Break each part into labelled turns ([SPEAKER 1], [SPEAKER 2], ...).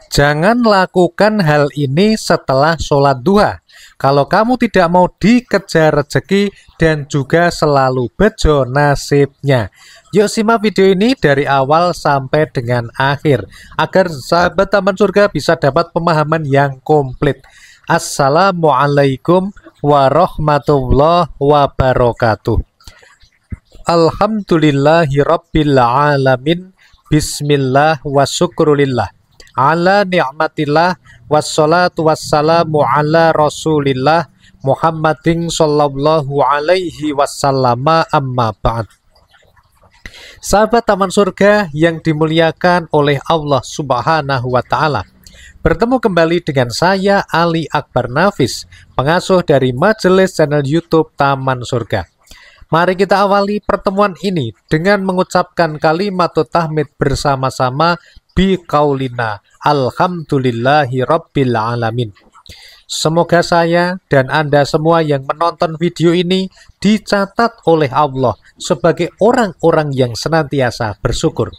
[SPEAKER 1] Jangan lakukan hal ini setelah sholat duha. Kalau kamu tidak mau dikejar rezeki dan juga selalu bejo nasibnya. Yuk simak video ini dari awal sampai dengan akhir, agar sahabat Taman Surga bisa dapat pemahaman yang komplit. Assalamualaikum warahmatullahi wabarakatuh. Alhamdulillahirabbil alamin. Bismillah wa syukrulillah ala ni'matillah wassalatu wassalamu ala rasulillah Muhammadin sallallahu alaihi wasallam, amma ba'd. Sahabat Taman Surga yang dimuliakan oleh Allah Subhanahu wa Ta'ala, bertemu kembali dengan saya Ali Akbar Nafis, pengasuh dari majelis channel YouTube Taman Surga. Mari kita awali pertemuan ini dengan mengucapkan kalimat tahmid bersama-sama biqaulina alhamdulillahi rabbil alamin. Semoga saya dan Anda semua yang menonton video ini dicatat oleh Allah sebagai orang-orang yang senantiasa bersyukur.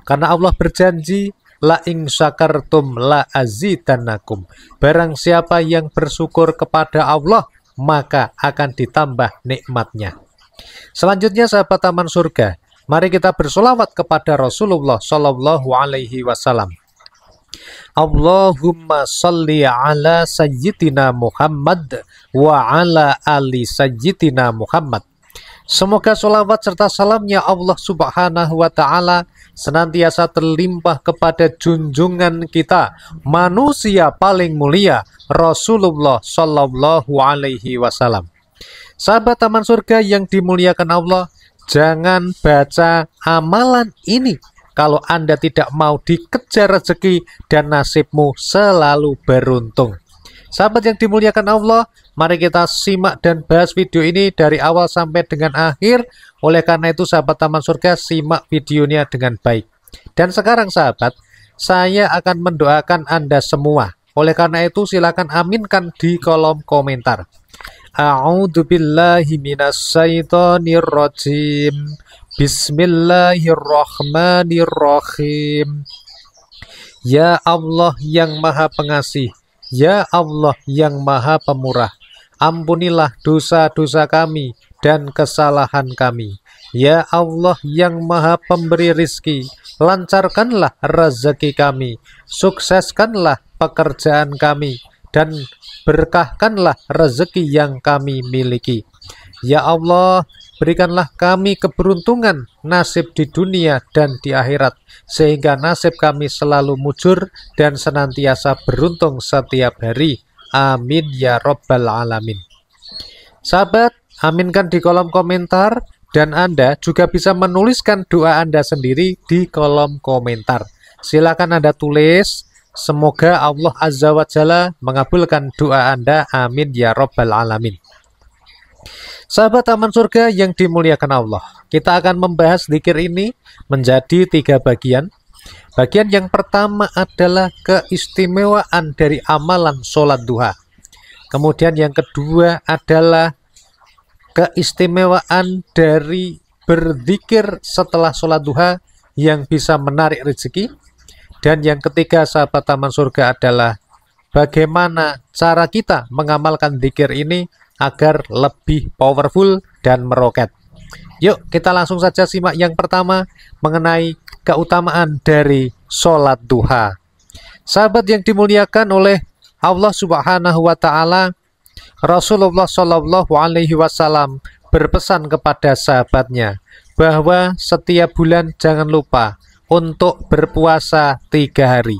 [SPEAKER 1] Karena Allah berjanji, la in syakartum la azidannakum. Barang siapa yang bersyukur kepada Allah, maka akan ditambah nikmatnya. Selanjutnya sahabat Taman Surga, mari kita bersolawat kepada Rasulullah Shallallahu Alaihi Wasallam. Allahumma salli ala sayyidina Muhammad wa ala ali sayyidina Muhammad. Semoga solawat serta salamnya Allah Subhanahu wa Ta'ala senantiasa terlimpah kepada junjungan kita, manusia paling mulia, Rasulullah Shallallahu Alaihi Wasallam. Sahabat Taman Surga yang dimuliakan Allah, jangan baca amalan ini kalau Anda tidak mau dikejar rezeki dan nasibmu selalu beruntung. Sahabat yang dimuliakan Allah, mari kita simak dan bahas video ini dari awal sampai dengan akhir. Oleh karena itu sahabat Taman Surga, simak videonya dengan baik. Dan sekarang sahabat, saya akan mendoakan Anda semua. Oleh karena itu silakan aminkan di kolom komentar. A'udzu billahi minasyaitonir rajim. Bismillahirrahmanirrahim. Ya Allah yang Maha Pengasih, ya Allah yang Maha Pemurah, ampunilah dosa-dosa kami dan kesalahan kami. Ya Allah yang Maha Pemberi rizki, lancarkanlah rezeki kami, sukseskanlah pekerjaan kami, dan berkahkanlah rezeki yang kami miliki. Ya Allah, berikanlah kami keberuntungan nasib di dunia dan di akhirat, sehingga nasib kami selalu mujur dan senantiasa beruntung setiap hari. Amin ya Rabbal Alamin. Sahabat, aminkan di kolom komentar, dan Anda juga bisa menuliskan doa Anda sendiri di kolom komentar. Silakan Anda tulis. Semoga Allah Azza wa Jalla mengabulkan doa Anda. Amin ya Rabbal Alamin. Sahabat Taman Surga yang dimuliakan Allah, kita akan membahas zikir ini menjadi 3 bagian. Bagian yang pertama adalah keistimewaan dari amalan sholat duha. Kemudian yang kedua adalah keistimewaan dari berzikir setelah sholat duha yang bisa menarik rezeki. Dan yang ketiga sahabat Taman Surga adalah bagaimana cara kita mengamalkan zikir ini agar lebih powerful dan meroket. Yuk kita langsung saja simak yang pertama mengenai keutamaan dari sholat duha. Sahabat yang dimuliakan oleh Allah Subhanahu wa Ta'ala, Rasulullah Shallallahu Alaihi Wasallam berpesan kepada sahabatnya bahwa setiap bulan jangan lupa untuk berpuasa 3 hari.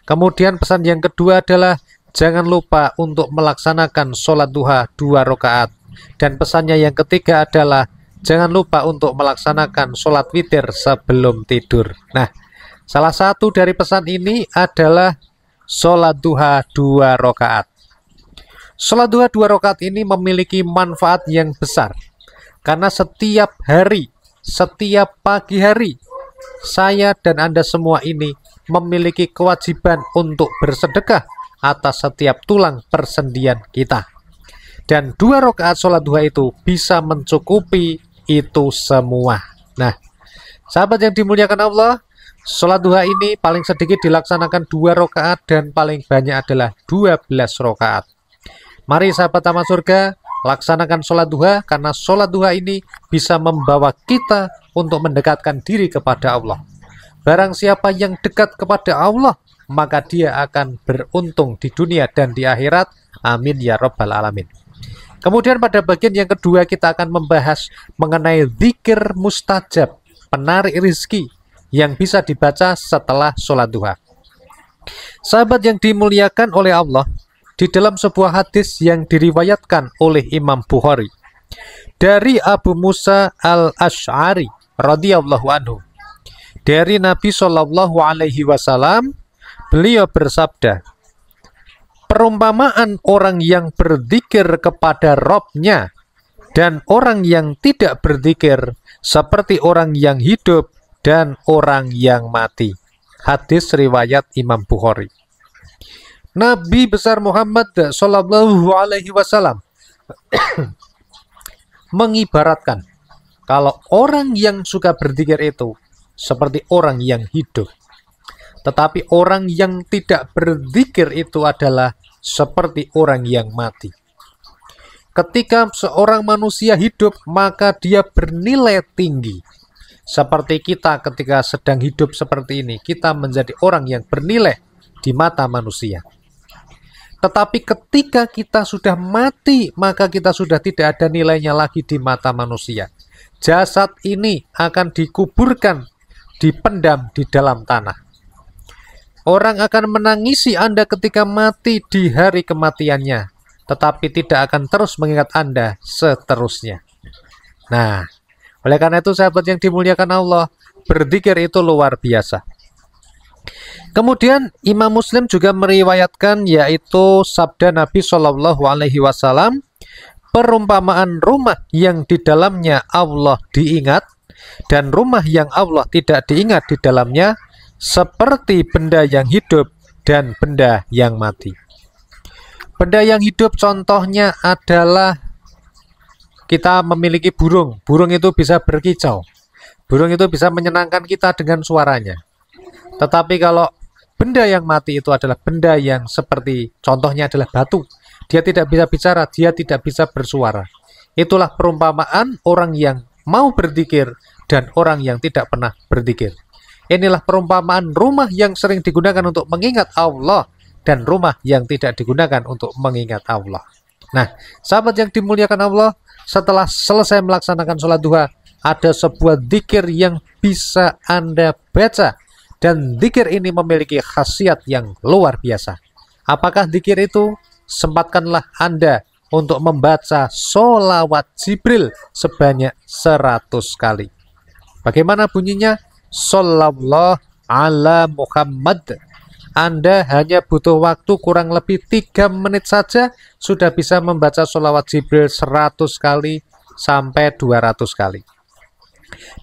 [SPEAKER 1] Kemudian pesan yang kedua adalah jangan lupa untuk melaksanakan sholat duha 2 rakaat. Dan pesannya yang ketiga adalah jangan lupa untuk melaksanakan sholat witir sebelum tidur. Nah, salah satu dari pesan ini adalah sholat duha 2 rakaat. Sholat duha 2 rakaat ini memiliki manfaat yang besar. Karena setiap hari, setiap pagi hari, saya dan Anda semua ini memiliki kewajiban untuk bersedekah atas setiap tulang persendian kita. Dan 2 rakaat sholat duha itu bisa mencukupi itu semua. Nah, sahabat yang dimuliakan Allah, Sholat duha ini paling sedikit dilaksanakan 2 rakaat dan paling banyak adalah 12 rakaat. Mari sahabat taman surga, laksanakan sholat duha karena sholat duha ini bisa membawa kita untuk mendekatkan diri kepada Allah. Barang siapa yang dekat kepada Allah, maka dia akan beruntung di dunia dan di akhirat. Amin ya rabbal alamin. Kemudian pada bagian yang kedua kita akan membahas mengenai zikir mustajab, penarik rezeki yang bisa dibaca setelah sholat duha. Sahabat yang dimuliakan oleh Allah, di dalam sebuah hadis yang diriwayatkan oleh Imam Bukhari dari Abu Musa al-Ash'ari radhiyallahu anhu, dari Nabi Shallallahu alaihi wasallam, beliau bersabda, perumpamaan orang yang berzikir kepada Rabb-nya dan orang yang tidak berzikir seperti orang yang hidup dan orang yang mati. Hadis riwayat Imam Bukhari. Nabi besar Muhammad Shallallahu alaihi wasallam mengibaratkan kalau orang yang suka berzikir itu seperti orang yang hidup, tetapi orang yang tidak berzikir itu adalah seperti orang yang mati. Ketika seorang manusia hidup, maka dia bernilai tinggi. Seperti kita ketika sedang hidup seperti ini, kita menjadi orang yang bernilai di mata manusia. Tetapi ketika kita sudah mati, maka kita sudah tidak ada nilainya lagi di mata manusia. Jasad ini akan dikuburkan, dipendam di dalam tanah. Orang akan menangisi Anda ketika mati di hari kematiannya, tetapi tidak akan terus mengingat Anda seterusnya. Nah, oleh karena itu sahabat yang dimuliakan Allah, berzikir itu luar biasa. Kemudian Imam Muslim juga meriwayatkan, yaitu sabda Nabi Shallallahu alaihi wasallam, perumpamaan rumah yang di dalamnya Allah diingat dan rumah yang Allah tidak diingat di dalamnya seperti benda yang hidup dan benda yang mati. Benda yang hidup contohnya adalah kita memiliki burung. Burung itu bisa berkicau. Burung itu bisa menyenangkan kita dengan suaranya. Tetapi kalau benda yang mati itu adalah benda yang seperti contohnya adalah batu. Dia tidak bisa bicara, dia tidak bisa bersuara. Itulah perumpamaan orang yang mau berzikir dan orang yang tidak pernah berzikir. Inilah perumpamaan rumah yang sering digunakan untuk mengingat Allah dan rumah yang tidak digunakan untuk mengingat Allah. Nah, sahabat yang dimuliakan Allah, setelah selesai melaksanakan sholat duha, ada sebuah zikir yang bisa Anda baca, dan zikir ini memiliki khasiat yang luar biasa. Apakah zikir itu? Sempatkanlah Anda untuk membaca sholawat Jibril sebanyak 100 kali. Bagaimana bunyinya? Shollallahu ala Muhammad. Anda hanya butuh waktu kurang lebih 3 menit saja sudah bisa membaca sholawat Jibril 100 kali sampai 200 kali.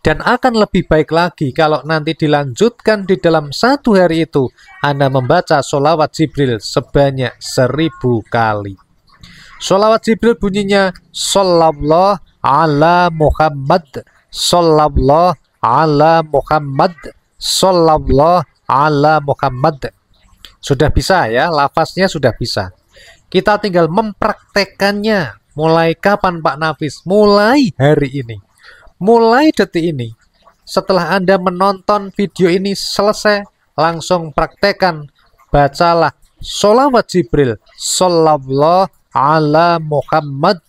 [SPEAKER 1] Dan akan lebih baik lagi kalau nanti dilanjutkan di dalam 1 hari itu Anda membaca sholawat Jibril sebanyak 1000 kali. Sholawat Jibril bunyinya Shollallahu ala Muhammad, Shollallahu ala Muhammad, Shollallahu ala Muhammad. Sudah bisa ya, lafaznya sudah bisa. Kita tinggal mempraktekannya. Mulai kapan Pak Nafis? Mulai hari ini. Mulai detik ini. Setelah Anda menonton video ini selesai, langsung praktekan. Bacalah sholawat Jibril Shollallahu ala Muhammad.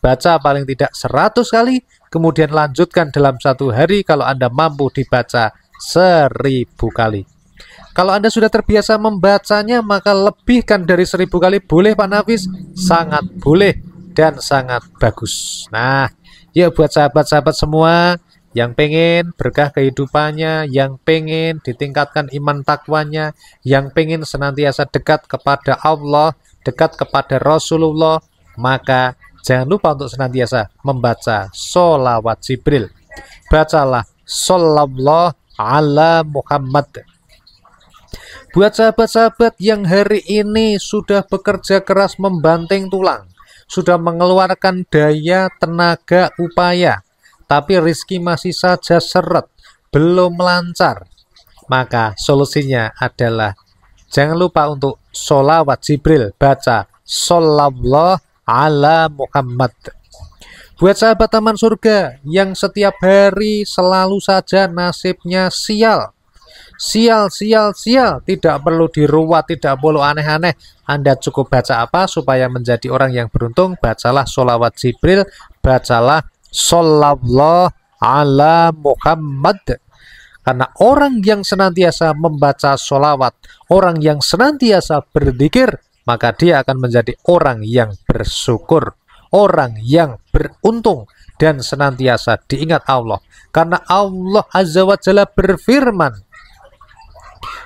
[SPEAKER 1] Baca paling tidak 100 kali. Kemudian lanjutkan dalam 1 hari kalau Anda mampu dibaca 1000 kali. Kalau Anda sudah terbiasa membacanya, maka lebihkan dari 1000 kali. Boleh Pak Nafis? Sangat boleh dan sangat bagus. Nah, yuk buat sahabat-sahabat semua yang pengen berkah kehidupannya, yang pengen ditingkatkan iman takwanya, yang pengen senantiasa dekat kepada Allah, dekat kepada Rasulullah, maka jangan lupa untuk senantiasa membaca sholawat Jibril. Bacalah Shollallahu ala Muhammad. Buat sahabat-sahabat yang hari ini sudah bekerja keras membanting tulang, sudah mengeluarkan daya, tenaga, upaya, tapi rezeki masih saja seret, belum lancar. maka solusinya adalah jangan lupa untuk sholawat Jibril, baca Shollallahu ala Muhammad. Buat sahabat taman surga yang setiap hari selalu saja nasibnya sial, sial, sial, sial, tidak perlu diruat, tidak perlu aneh-aneh. Anda cukup baca apa supaya menjadi orang yang beruntung? Bacalah sholawat Jibril, bacalah Shollallahu ala Muhammad. Karena orang yang senantiasa membaca sholawat, orang yang senantiasa berzikir, maka dia akan menjadi orang yang bersyukur, orang yang beruntung, dan senantiasa diingat Allah. Karena Allah Azza wa Jalla berfirman,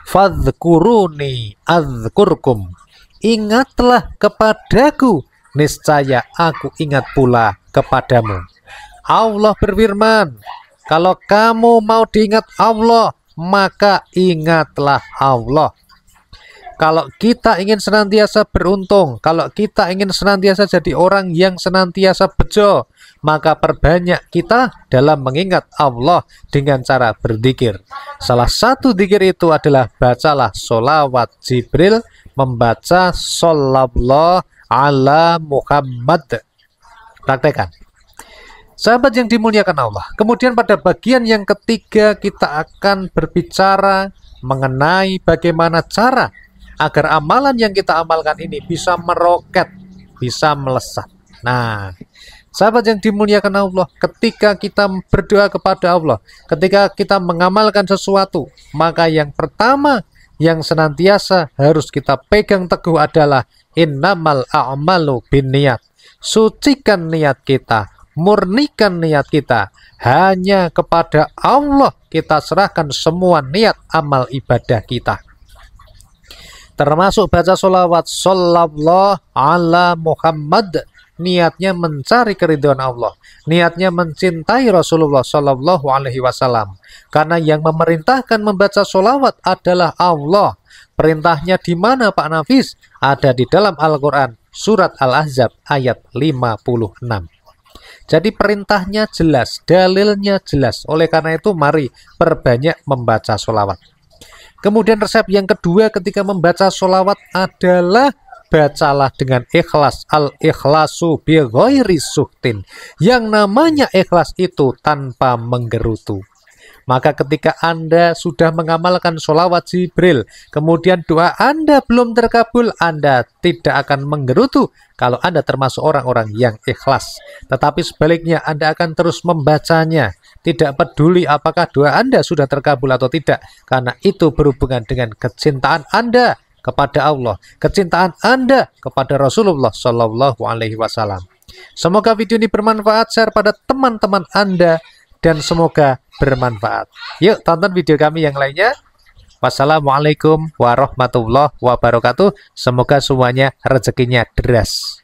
[SPEAKER 1] "Fadhkuruni adzkurkum." Ingatlah kepadaku, niscaya aku ingat pula kepadamu. Allah berfirman, kalau kamu mau diingat Allah, maka ingatlah Allah. Kalau kita ingin senantiasa beruntung, kalau kita ingin senantiasa jadi orang yang senantiasa bejo, maka perbanyak kita dalam mengingat Allah dengan cara berzikir. Salah satu zikir itu adalah bacalah sholawat Jibril, membaca Shollallahu ala Muhammad. Praktekan. Sahabat yang dimuliakan Allah. Kemudian pada bagian yang ketiga kita akan berbicara mengenai bagaimana cara agar amalan yang kita amalkan ini bisa meroket, bisa melesat. Nah, sahabat yang dimuliakan Allah, ketika kita berdoa kepada Allah, ketika kita mengamalkan sesuatu, maka yang pertama yang senantiasa harus kita pegang teguh adalah innamal a'malu binniyat. Sucikan niat kita, murnikan niat kita. Hanya kepada Allah kita serahkan semua niat amal ibadah kita. Termasuk baca sholawat Shollallahu ala Muhammad. Niatnya mencari keridhaan Allah, niatnya mencintai Rasulullah Shallallahu Alaihi Wasallam. Karena yang memerintahkan membaca sholawat adalah Allah. Perintahnya di mana Pak Nafis? Ada di dalam Al-Quran, surat Al-Ahzab ayat 56. Jadi perintahnya jelas, dalilnya jelas. Oleh karena itu mari perbanyak membaca sholawat. Kemudian resep yang kedua ketika membaca sholawat adalah bacalah dengan ikhlas. Al-ikhlasu bi ghairi suhtin. Yang namanya ikhlas itu tanpa menggerutu. Maka ketika Anda sudah mengamalkan sholawat Jibril, kemudian doa Anda belum terkabul, Anda tidak akan menggerutu kalau Anda termasuk orang-orang yang ikhlas. Tetapi sebaliknya Anda akan terus membacanya, tidak peduli apakah doa Anda sudah terkabul atau tidak, karena itu berhubungan dengan kecintaan Anda kepada Allah, kecintaan Anda kepada Rasulullah Shallallahu Alaihi Wasallam. Semoga video ini bermanfaat, share pada teman-teman Anda, dan semoga bermanfaat. Yuk tonton video kami yang lainnya. Wassalamualaikum warahmatullahi wabarakatuh. Semoga semuanya rezekinya deras.